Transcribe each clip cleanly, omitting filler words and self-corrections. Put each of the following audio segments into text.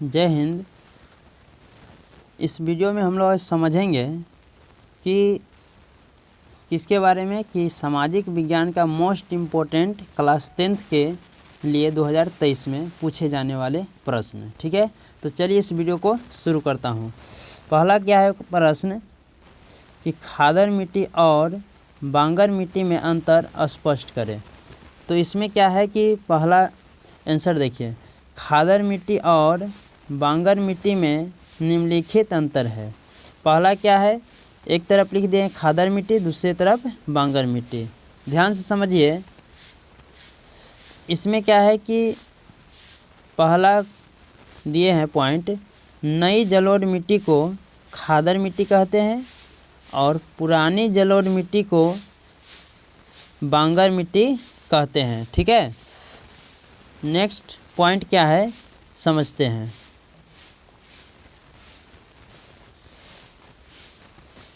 जय हिंद। इस वीडियो में हम लोग समझेंगे कि किसके बारे में कि सामाजिक विज्ञान का मोस्ट इम्पोर्टेंट क्लास 10th के लिए 2023 में पूछे जाने वाले प्रश्न। ठीक है, तो चलिए इस वीडियो को शुरू करता हूँ। पहला क्या है प्रश्न कि खादर मिट्टी और बांगर मिट्टी में अंतर स्पष्ट करें। तो इसमें क्या है कि पहला आंसर देखिए, खादर मिट्टी और बांगर मिट्टी में निम्नलिखित अंतर है। पहला क्या है, एक तरफ लिख दें खादर मिट्टी, दूसरी तरफ बांगर मिट्टी। ध्यान से समझिए, इसमें क्या है कि पहला दिए हैं पॉइंट, नई जलोढ़ मिट्टी को खादर मिट्टी कहते हैं और पुरानी जलोढ़ मिट्टी को बांगर मिट्टी कहते हैं। ठीक है, नेक्स्ट पॉइंट क्या है समझते हैं।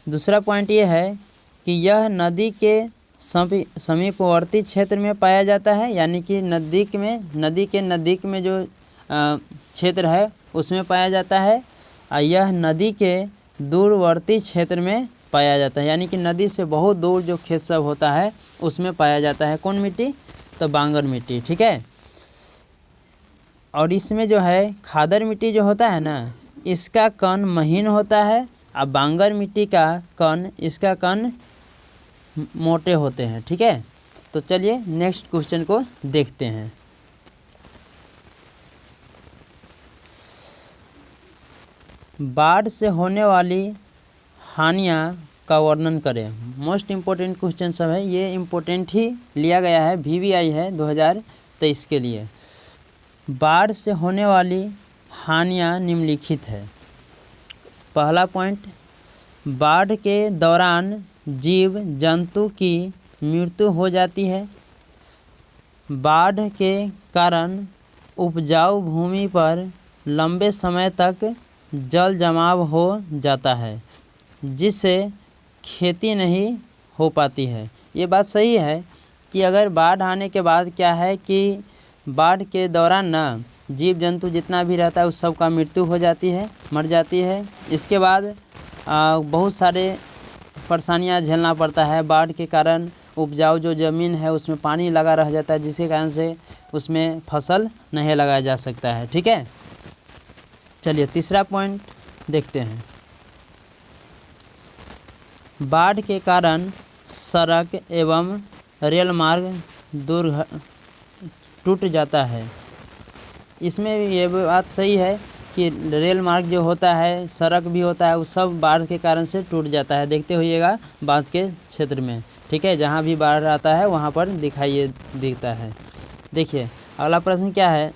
दूसरा पॉइंट ये है कि यह नदी के समीपवर्ती क्षेत्र में पाया जाता है, यानी कि नदी के नज़दीक में जो क्षेत्र है उसमें पाया जाता है, और यह नदी के दूरवर्ती क्षेत्र में पाया जाता है, यानी कि नदी से बहुत दूर जो खेत सब होता है उसमें पाया जाता है। कौन मिट्टी? तो बांगर मिट्टी। ठीक है, और इसमें जो है खादर मिट्टी जो होता है ना, इसका कण महीन होता है, और बांगर मिट्टी का कण इसका कण मोटे होते हैं। ठीक है, तो चलिए नेक्स्ट क्वेश्चन को देखते हैं। बाढ़ से होने वाली हानियां का वर्णन करें। मोस्ट इम्पोर्टेंट क्वेश्चन सब है, ये इम्पोर्टेंट ही लिया गया है, VVI है 2023 के लिए। बाढ़ से होने वाली हानियां निम्नलिखित है। पहला पॉइंट, बाढ़ के दौरान जीव जंतु की मृत्यु हो जाती है। बाढ़ के कारण उपजाऊ भूमि पर लंबे समय तक जल जमाव हो जाता है, जिससे खेती नहीं हो पाती है। ये बात सही है कि अगर बाढ़ आने के बाद क्या है कि बाढ़ के दौरान ना जीव जंतु जितना भी रहता है उस सब का मृत्यु हो जाती है, मर जाती है। इसके बाद बहुत सारे परेशानियां झेलना पड़ता है। बाढ़ के कारण उपजाऊ जो ज़मीन है उसमें पानी लगा रह जाता है, जिसके कारण से उसमें फसल नहीं लगाया जा सकता है। ठीक है, चलिए तीसरा पॉइंट देखते हैं। बाढ़ के कारण सड़क एवं रेल मार्ग टूट जाता है। इसमें ये बात सही है कि रेल मार्ग जो होता है, सड़क भी होता है, वो सब बाढ़ के कारण से टूट जाता है। देखते होइएगा बाढ़ के क्षेत्र में। ठीक है, जहाँ भी बाढ़ आता है वहाँ पर दिखाई देता है। देखिए अगला प्रश्न क्या है,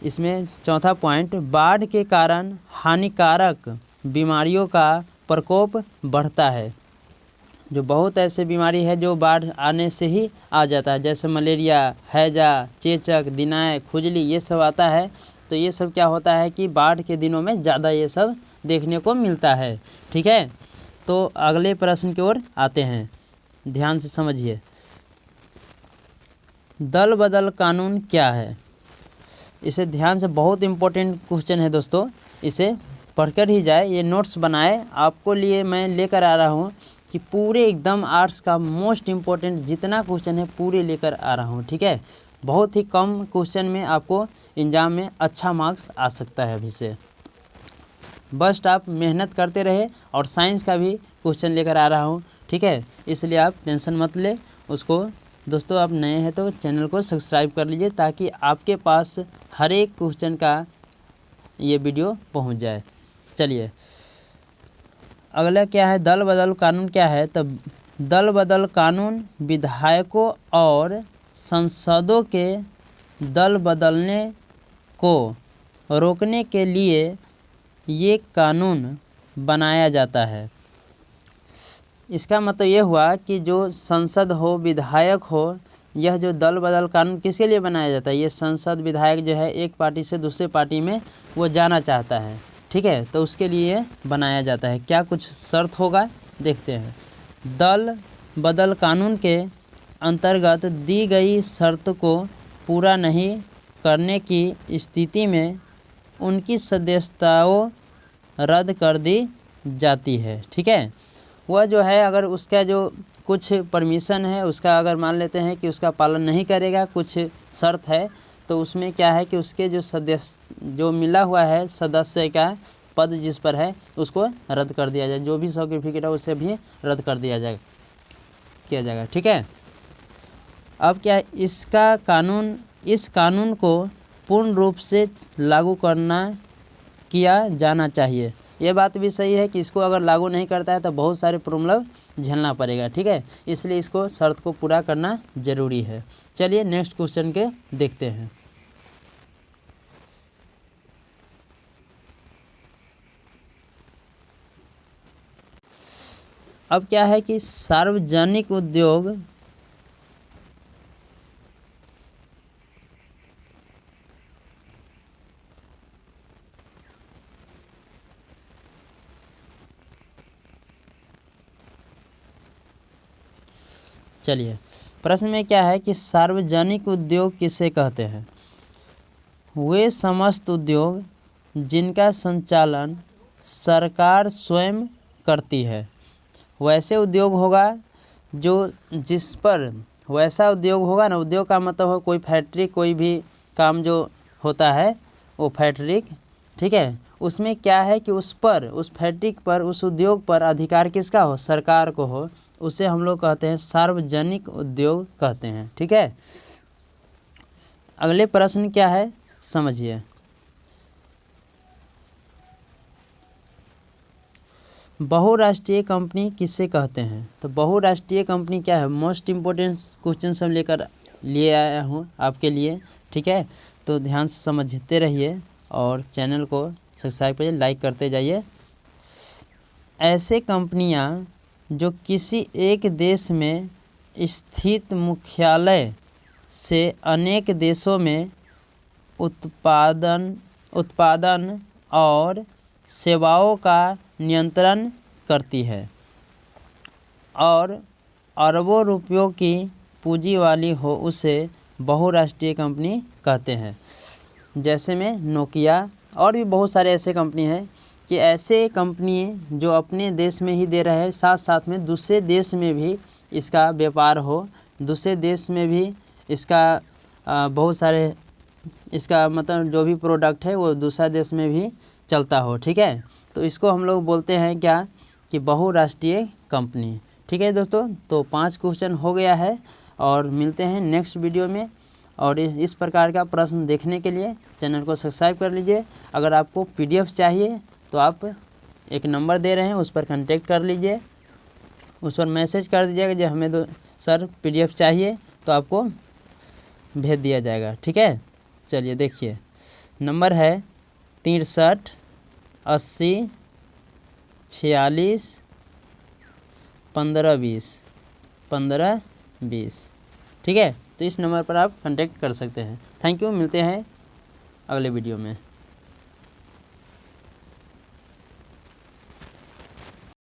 इसमें चौथा पॉइंट, बाढ़ के कारण हानिकारक बीमारियों का प्रकोप बढ़ता है। जो बहुत ऐसे बीमारी है जो बाढ़ आने से ही आ जाता है, जैसे मलेरिया, हैजा, चेचक, दिनाय, खुजली, ये सब आता है। तो ये सब क्या होता है कि बाढ़ के दिनों में ज़्यादा ये सब देखने को मिलता है। ठीक है, तो अगले प्रश्न की ओर आते हैं, ध्यान से समझिए। दल बदल कानून क्या है? इसे ध्यान से, बहुत इम्पोर्टेंट क्वेश्चन है दोस्तों, इसे पढ़कर ही जाए। ये नोट्स बनाए आपको लिए मैं लेकर आ रहा हूँ कि पूरे एकदम आर्ट्स का मोस्ट इम्पोर्टेंट जितना क्वेश्चन है पूरे लेकर आ रहा हूँ। ठीक है, बहुत ही कम क्वेश्चन में आपको एग्जाम में अच्छा मार्क्स आ सकता है अभी से। बस आप मेहनत करते रहे, और साइंस का भी क्वेश्चन लेकर आ रहा हूँ। ठीक है, इसलिए आप टेंशन मत ले उसको। दोस्तों आप नए हैं तो चैनल को सब्सक्राइब कर लीजिए, ताकि आपके पास हर एक क्वेश्चन का ये वीडियो पहुँच जाए। चलिए अगला क्या है, दल बदल कानून क्या है? तब दल बदल कानून विधायकों और सांसदों के दल बदलने को रोकने के लिए ये कानून बनाया जाता है। इसका मतलब ये हुआ कि जो संसद हो, विधायक हो, यह जो दल बदल कानून किसके लिए बनाया जाता है? ये संसद विधायक जो है एक पार्टी से दूसरे पार्टी में वो जाना चाहता है। ठीक है, तो उसके लिए बनाया जाता है। क्या कुछ शर्त होगा देखते हैं। दल बदल कानून के अंतर्गत दी गई शर्त को पूरा नहीं करने की स्थिति में उनकी सदस्यताओं रद्द कर दी जाती है। ठीक है, वह जो है अगर उसका जो कुछ परमिशन है उसका अगर मान लेते हैं कि उसका पालन नहीं करेगा, कुछ शर्त है, तो उसमें क्या है कि उसके जो सदस्य जो मिला हुआ है सदस्य का पद जिस पर है उसको रद्द कर दिया जाए, जो भी सर्टिफिकेट है उसे भी रद्द कर दिया जाएगा। ठीक है, अब क्या इस कानून को पूर्ण रूप से लागू किया जाना चाहिए। ये बात भी सही है कि इसको अगर लागू नहीं करता है तो बहुत सारे प्रॉब्लम झेलना पड़ेगा। ठीक है, इसलिए इसको शर्त को पूरा करना ज़रूरी है। चलिए नेक्स्ट क्वेश्चन के देखते हैं। अब क्या है कि सार्वजनिक उद्योग चलिए प्रश्न में क्या है कि सार्वजनिक उद्योग किसे कहते हैं? वे समस्त उद्योग जिनका संचालन सरकार स्वयं करती है। वैसे उद्योग होगा जो जिस पर वैसा उद्योग होगा ना, उद्योग का मतलब हो कोई फैक्ट्री, कोई भी काम जो होता है वो फैक्ट्री। ठीक है, उसमें क्या है कि उस फैक्ट्री पर, उस उद्योग पर अधिकार किसका हो? सरकार को हो। उसे हम लोग कहते हैं सार्वजनिक उद्योग कहते हैं। ठीक है, अगले प्रश्न क्या है समझिए। बहुराष्ट्रीय कंपनी किसे कहते हैं? तो बहुराष्ट्रीय कंपनी क्या है? मोस्ट इम्पोर्टेंट क्वेश्चन सब लेकर लिए आया हूँ आपके लिए। ठीक है, तो ध्यान से समझते रहिए और चैनल को सब्सक्राइब करिए, लाइक करते जाइए। ऐसे कंपनियाँ जो किसी एक देश में स्थित मुख्यालय से अनेक देशों में उत्पादन और सेवाओं का नियंत्रण करती है और अरबों रुपयों की पूंजी वाली हो, उसे बहुराष्ट्रीय कंपनी कहते हैं। जैसे में नोकिया और भी बहुत सारे ऐसे कंपनी हैं कि ऐसे कंपनी जो अपने देश में ही दे रहे हैं, साथ साथ में दूसरे देश में भी इसका व्यापार हो, दूसरे देश में भी इसका बहुत सारे इसका मतलब जो भी प्रोडक्ट है वो दूसरा देश में भी चलता हो। ठीक है, तो इसको हम लोग बोलते हैं क्या कि बहुराष्ट्रीय कंपनी। ठीक है दोस्तों, तो 5 क्वेश्चन हो गया है और मिलते हैं नेक्स्ट वीडियो में। और इस प्रकार का प्रश्न देखने के लिए चैनल को सब्सक्राइब कर लीजिए। अगर आपको PDF चाहिए तो आप एक नंबर दे रहे हैं, उस पर कांटेक्ट कर लीजिए, उस पर मैसेज कर दीजिएगा जो हमें सर PDF चाहिए, तो आपको भेज दिया जाएगा। ठीक है, चलिए देखिए, नंबर है 63 80 46 15 20। ठीक है, तो इस नंबर पर आप कांटेक्ट कर सकते हैं। थैंक यू, मिलते हैं अगले वीडियो में।